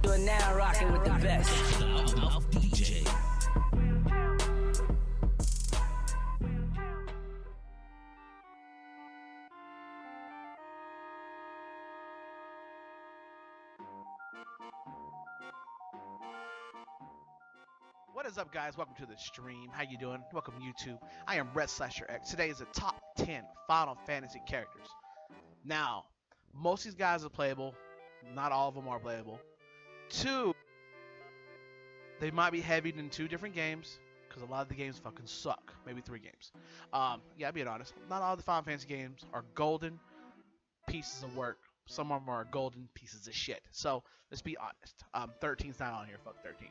You're now rocking with the best. DJ. What is up, guys? Welcome to the stream. How you doing? Welcome, YouTube. I am Red/X. Today is the top 10 Final Fantasy characters. Now, most of these guys are playable. Not all of them are playable. Two, they might be heavied in 2 different games because a lot of the games fucking suck. Maybe 3 games. Yeah, being honest, not all the Final Fantasy games are golden pieces of work. Some of them are golden pieces of shit. So let's be honest. 13's not on here. Fuck 13.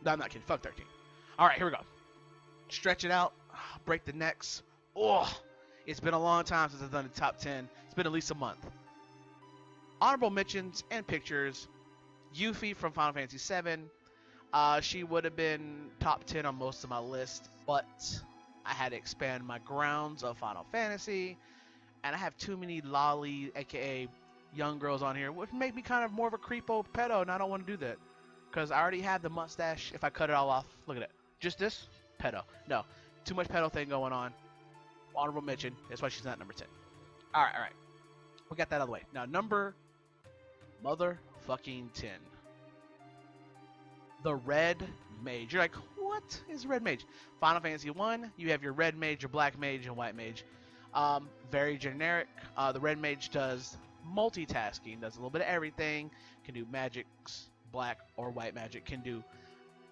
No, I'm not kidding. Fuck 13. All right, here we go. Stretch it out. Break the necks. Oh, it's been a long time since I've done the top 10. It's been at least a month. Honorable mentions and pictures. Yuffie from Final Fantasy VII. She would have been top 10 on most of my list, but I had to expand my grounds of Final Fantasy, and I have too many lolly, aka young girls on here, which make me kind of more of a creepo pedo, and I don't want to do that. Because I already have the mustache. If I cut it all off, look at it. Just this, pedo. No, too much pedo thing going on. Honorable mention. That's why she's not number 10. All right. We got that out of the way. Now, number motherfucking 10. The Red Mage. You're like, what is Red Mage? Final Fantasy 1, you have your Red Mage, your Black Mage, and White Mage. Very generic. The Red Mage does multitasking. Does a little bit of everything. Can do magics. Black or white magic, can do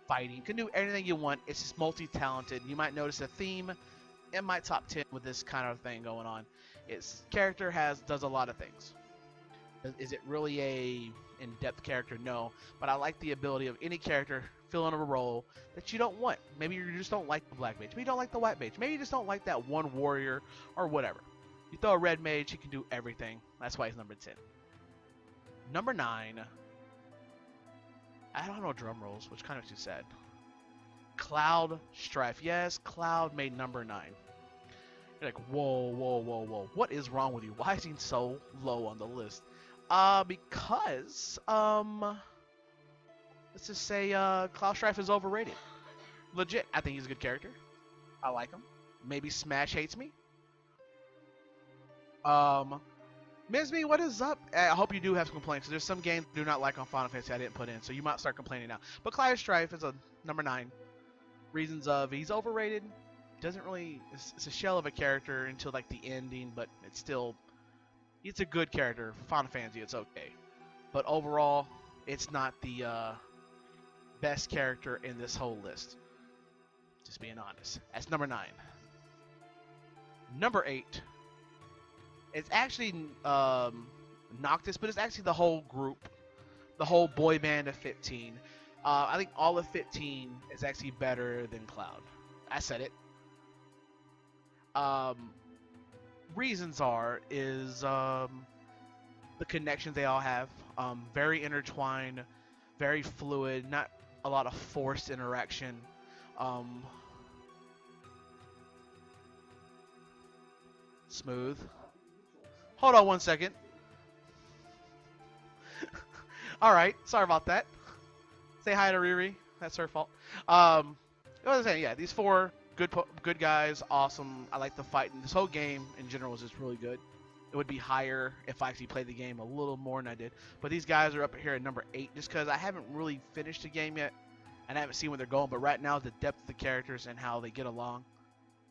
fighting, can do anything you want. It's just multi-talented. You might notice a theme in my top 10 with this kind of thing going on. Its character does a lot of things. Is it really a in-depth character? No, but I like the ability of any character filling a role that you don't want. Maybe you just don't like the black mage. Maybe you don't like the white mage. Maybe you just don't like that one warrior or whatever. You throw a red mage, he can do everything. That's why he's number 10. Number 9. I don't know drum rolls, which kind of makes you sad. Cloud Strife. Yes, Cloud made number 9. You're like, whoa. What is wrong with you? Why is he so low on the list? Because, let's just say, Cloud Strife is overrated. Legit, I think he's a good character. I like him. Maybe Smash hates me. Mizme, what is up? I hope you do have some complaints. There's some games I do not like on Final Fantasy I didn't put in, so you might start complaining now. But Cloud Strife is a number 9. Reasons of he's overrated. Doesn't really. It's a shell of a character until like the ending, but it's still. It's a good character for Final Fantasy. It's okay, but overall, it's not the best character in this whole list. Just being honest. That's number 9. Number 8. It's actually Noctis, but it's actually the whole group, the whole boy band of 15. I think all of 15 is actually better than Cloud. I said it. Reasons is the connections they all have. Very intertwined, very fluid, not a lot of forced interaction. Smooth. Hold on one second. Alright, sorry about that. Say hi to Riri. That's her fault. What was I saying? Yeah, these 4 good guys, awesome. I like the fight. And this whole game in general is just really good. It would be higher if I actually played the game a little more than I did. But these guys are up here at number 8 just because I haven't really finished the game yet. And I haven't seen where they're going. But right now, the depth of the characters and how they get along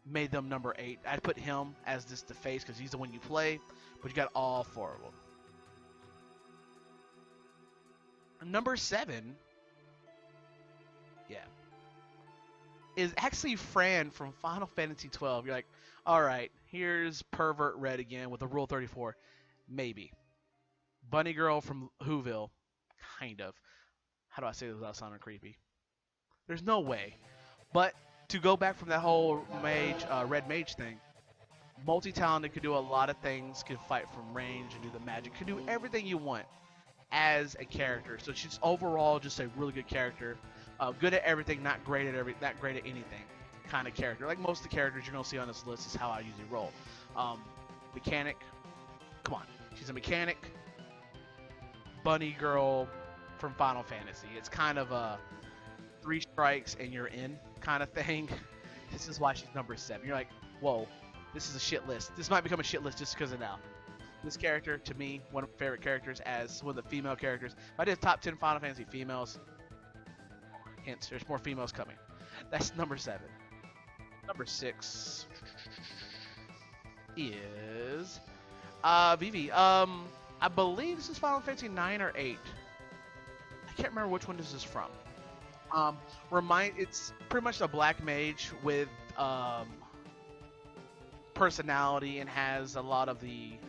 made them number 8. I'd put him as just the face because he's the one you play. But you got all 4 of them. Number 7, yeah, is actually Fran from Final Fantasy 12. You're like, all right, here's Pervert Red again with the Rule 34. Maybe. Bunny Girl from Whoville, kind of. How do I say this without sounding creepy? There's no way. But to go back from that whole Red Mage thing, multi-talented, could do a lot of things, could fight from range and do the magic, could do everything you want as a character. So she's overall just a really good character. Good at everything, not great at anything kind of character. Like most of the characters you're going to see on this list is how I usually roll. Mechanic. Come on. She's a mechanic. bunny girl from Final Fantasy. It's kind of a 3 strikes and you're in kind of thing. This is why she's number 7. You're like, whoa, this is a shit list. This might become a shit list just because of now. This character, to me, one of my favorite characters as one of the female characters. If I did top 10 Final Fantasy females, hence, there's more females coming. That's number 7. Number 6 is Vivi. I believe this is Final Fantasy 9 or 8. I can't remember which one this is from. It's pretty much a black mage with personality and has a lot of a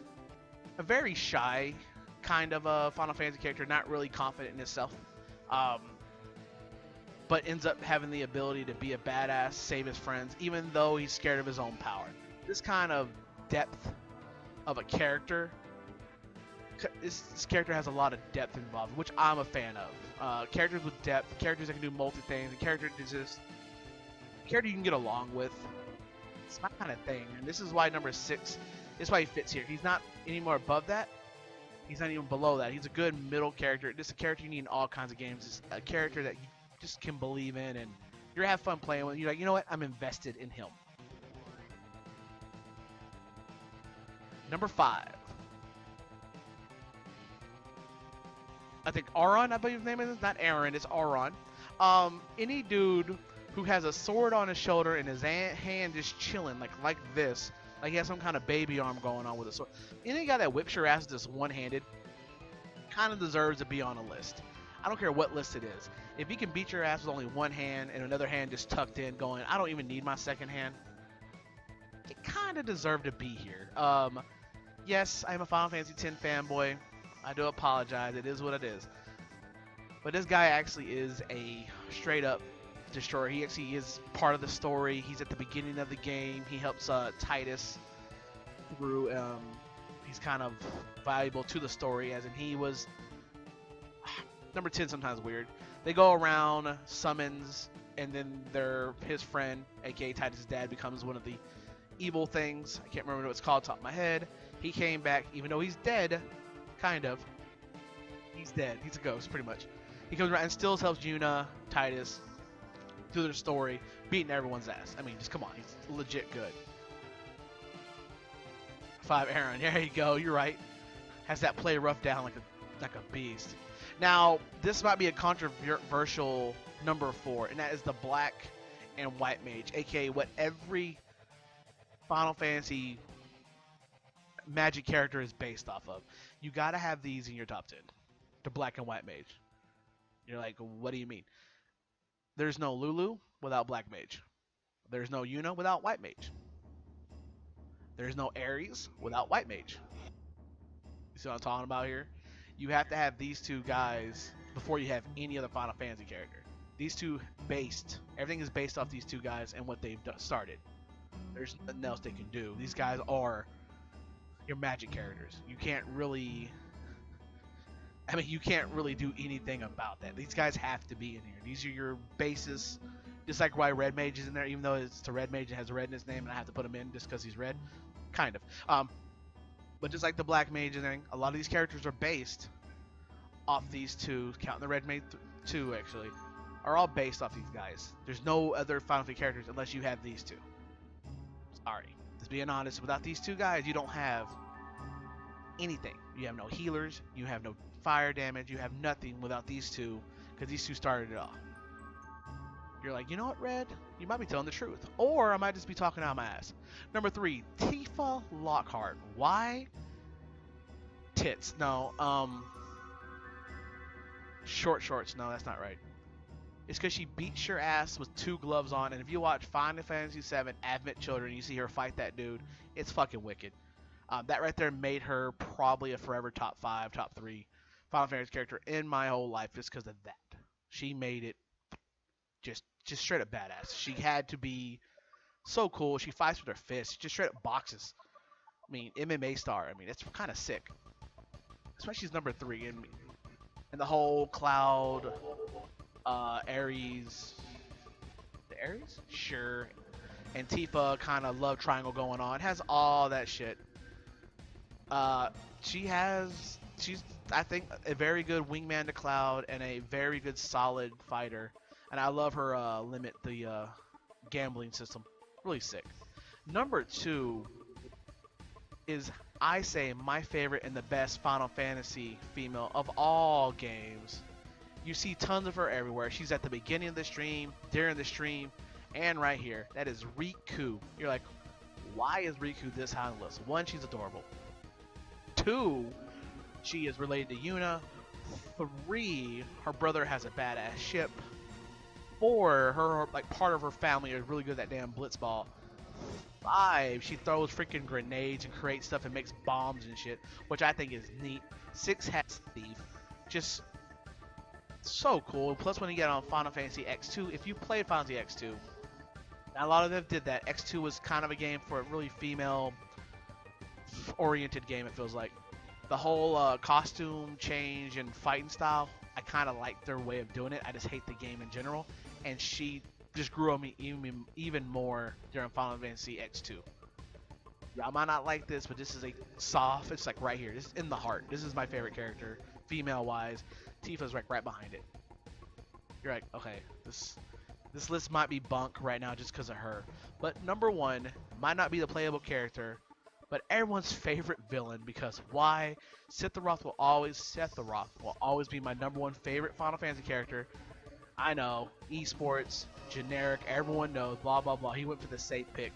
very shy kind of a Final Fantasy character, not really confident in himself, but ends up having the ability to be a badass, save his friends, even though he's scared of his own power. This kind of depth of a character, this character has a lot of depth involved, which I'm a fan of. Characters with depth, characters that can do multi things, a character you can get along with. It's my kind of thing, and this is why number 6. This is why he fits here. He's not any more above that. He's not even below that. He's a good middle character. This is a character you need in all kinds of games. It's a character that you just can believe in, and you're gonna have fun playing with. You're like, you know what? I'm invested in him. Number 5. I think Auron, I believe his name is. Not Aaron, it's Auron. Any dude who has a sword on his shoulder and his hand just chilling like this, like he has some kind of baby arm going on with a sword. Any guy that whips your ass just one-handed kind of deserves to be on a list. I don't care what list it is. If he can beat your ass with only one hand and another hand just tucked in going, I don't even need my second hand, it kind of deserved to be here. Yes, I'm a Final Fantasy X fanboy. I do apologize. It is what it is. But this guy actually is a straight-up destroyer. He actually is part of the story. He's at the beginning of the game. He helps Titus through. He's kind of valuable to the story, as in he was number 10. Sometimes weird. They go around, summons, and then his friend, aka Titus' dad, becomes one of the evil things. I can't remember what it's called top of my head. He came back, even though he's dead, kind of. He's dead. He's a ghost, pretty much. He comes around and still helps Yuna, Titus, through their story, beating everyone's ass. I mean, just come on, he's legit good. 5, Aaron. There you go. You're right. Has that play rough down like a beast. Now, this might be a controversial number 4, and that is the black and white mage, aka what every Final Fantasy magic character is based off of. You gotta have these in your top 10. The black and white mage. You're like, what do you mean? There's no Lulu without black mage. There's no Yuna without white mage. There's no Ares without white mage. You see what I'm talking about here? You have to have these two guys before you have any other Final Fantasy character. These two everything is based off these two guys and what they've started. There's nothing else they can do. These guys are your magic characters. You can't really do anything about that. These guys have to be in here. These are your bases. Just like why Red Mage is in there, even though it's a Red Mage and has red in his name and I have to put him in just because he's red. Kind of. But just like the Black Mage and everything, a lot of these characters are based off these two, counting the Red Mage 2 actually, are all based off these guys. There's no other Final Fantasy characters unless you have these two. Sorry. Just being honest, without these two guys, you don't have anything. You have no healers, you have no fire damage, you have nothing without these two, because these two started it off. You're like, you know what, Red? You might be telling the truth. Or I might just be talking out my ass. Number 3, Tifa Lockhart. Why? Tits. No, short shorts. No, that's not right. It's because she beats your ass with 2 gloves on, and if you watch Final Fantasy VII Advent Children, you see her fight that dude, it's fucking wicked. That right there made her probably a forever top 5, top 3 Final Fantasy character in my whole life just because of that. She made it just straight up badass. She had to be so cool. She fights with her fists. She just straight up boxes. I mean, MMA star. I mean, it's kind of sick. That's why she's number 3. And the whole Cloud, Ares. The Ares? Sure. And Tifa kind of love triangle going on. Has all that shit. She has she's I think a very good wingman to Cloud and a very good solid fighter. And I love her limit the gambling system. Really sick. Number 2 is, I say, my favorite and the best Final Fantasy female of all games. You see tons of her everywhere. She's at the beginning of the stream, during the stream, and right here. That is Riku. You're like, why is Riku this high on the list? 1, she's adorable. 2, she is related to Yuna. 3, her brother has a badass ship. 4, her like part of her family is really good at that damn blitzball. 5, she throws freaking grenades and creates stuff and makes bombs and shit, which I think is neat. 6 has Thief. Just so cool. Plus when you get on Final Fantasy X2, if you played Final Fantasy X2, a lot of them did that. X2 was kind of a game for a really female oriented game, it feels like. The whole costume change and fighting style, I kind of like their way of doing it. I just hate the game in general. And she just grew on me even more during Final Fantasy X2. Yeah, I might not like this, but this is a soft, it's like right here. This is in the heart. This is my favorite character, female-wise. Tifa's like right behind it. You're like, okay, this list might be bunk right now just because of her. But number 1 might not be the playable character, but everyone's favorite villain, because why? Sephiroth will always be my number 1 favorite Final Fantasy character. I know, esports, generic, everyone knows, blah blah blah. He went for the safe pick.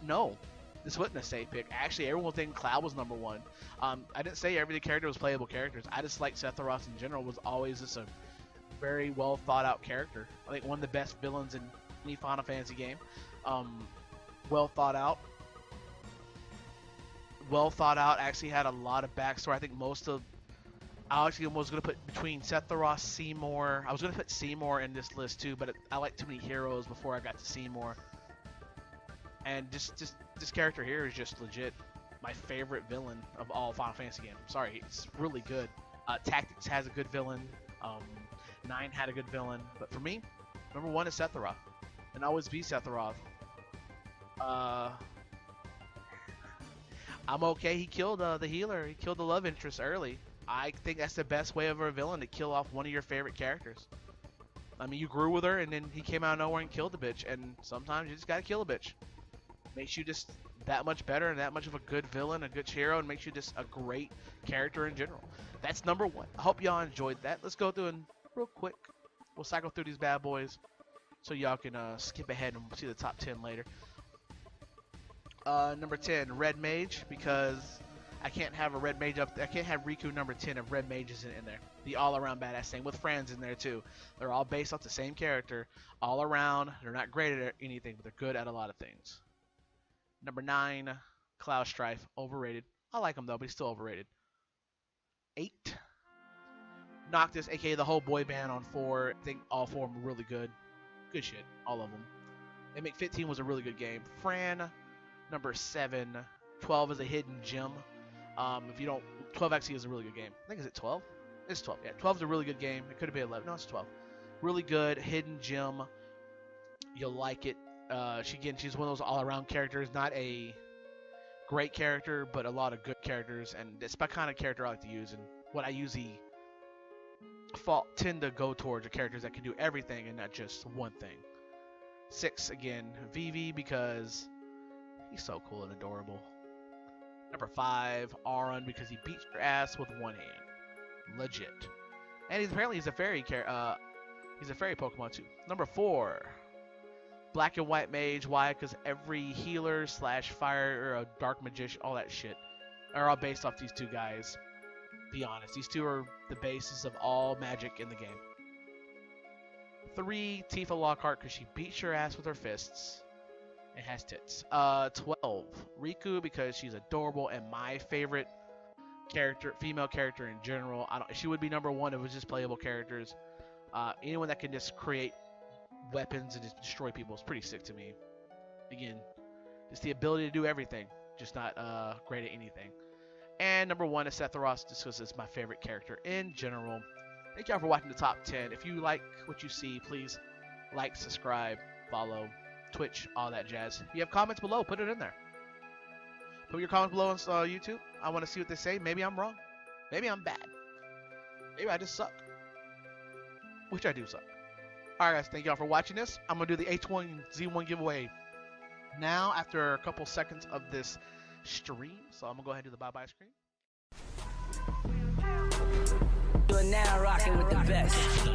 No, this wasn't a safe pick. Actually, everyone think Cloud was number 1. I didn't say every character was playable characters. I just like Sephiroth in general was always just a very well thought out character. I think one of the best villains in any Final Fantasy game. Well thought out. Actually had a lot of backstory. I think I actually was going to put between Sephiroth, Seymour. I was going to put Seymour in this list too, but I like too many heroes before I got to Seymour. And just this character here is just legit my favorite villain of all Final Fantasy games. Sorry, it's really good. Tactics has a good villain. 9 had a good villain. But for me, number 1 is Sephiroth. And always be Sephiroth. I'm okay. He killed the healer. He killed the love interest early. I think that's the best way of a villain, to kill off one of your favorite characters. I mean, you grew with her, and then he came out of nowhere and killed the bitch. And sometimes you just gotta kill a bitch. Makes you just that much better and that much of a good villain, a good hero, and makes you just a great character in general. That's number 1. I hope y'all enjoyed that. Let's go through and real quick. We'll cycle through these bad boys so y'all can skip ahead and see the top 10 later. Number 10, Red Mage, because I can't have a Red Mage up there. I can't have Riku number 10 if Red Mage isn't in there. The all-around badass thing with friends in there too. They're all based off the same character, all around. They're not great at anything, but they're good at a lot of things. Number 9, Cloud Strife, overrated. I like him though, but he's still overrated. 8, Noctis, aka the whole boy band on 4. I think all 4 of them are really good. Good shit, all of them. They make 15 was a really good game. Fran, number 7. 12 is a hidden gem. If you don't, 12 actually is a really good game. I think, is it 12? It's 12. Yeah, 12 is a really good game. It could have been 11. No, it's 12. Really good hidden gem. You'll like it. She's one of those all-around characters. Not a great character, but a lot of good characters, and it's my kind of character I like to use. And what I usually tend to go towards are characters that can do everything and not just one thing. 6 again, Vivi, because he's so cool and adorable. Number 5, Auron, because he beats your ass with one hand. Legit. And he's a fairy Pokemon too. Number 4, Black and White Mage. Why? Because every healer / fire or a dark magician, all that shit, are all based off these 2 guys. Be honest, these 2 are the basis of all magic in the game. 3, Tifa Lockhart, because she beats your ass with her fists. It has tits. 12, Riku, because she's adorable and my favorite character, female character in general. She would be number 1 if it was just playable characters. Anyone that can just create weapons and just destroy people is pretty sick to me. Again, just the ability to do everything, just not great at anything. And number 1 is Sephiroth, just because it's my favorite character in general. Thank y'all for watching the top 10. If you like what you see, please like, subscribe, follow, Twitch, all that jazz. If you have comments below, put it in there. Put your comments below on YouTube. I want to see what they say. Maybe I'm wrong. Maybe I'm bad. Maybe I just suck. Which I do suck. Alright guys, thank y'all for watching this. I'm going to do the H1Z1 giveaway now after a couple seconds of this stream. So I'm going to go ahead and do the bye-bye screen. You're now rocking with the best.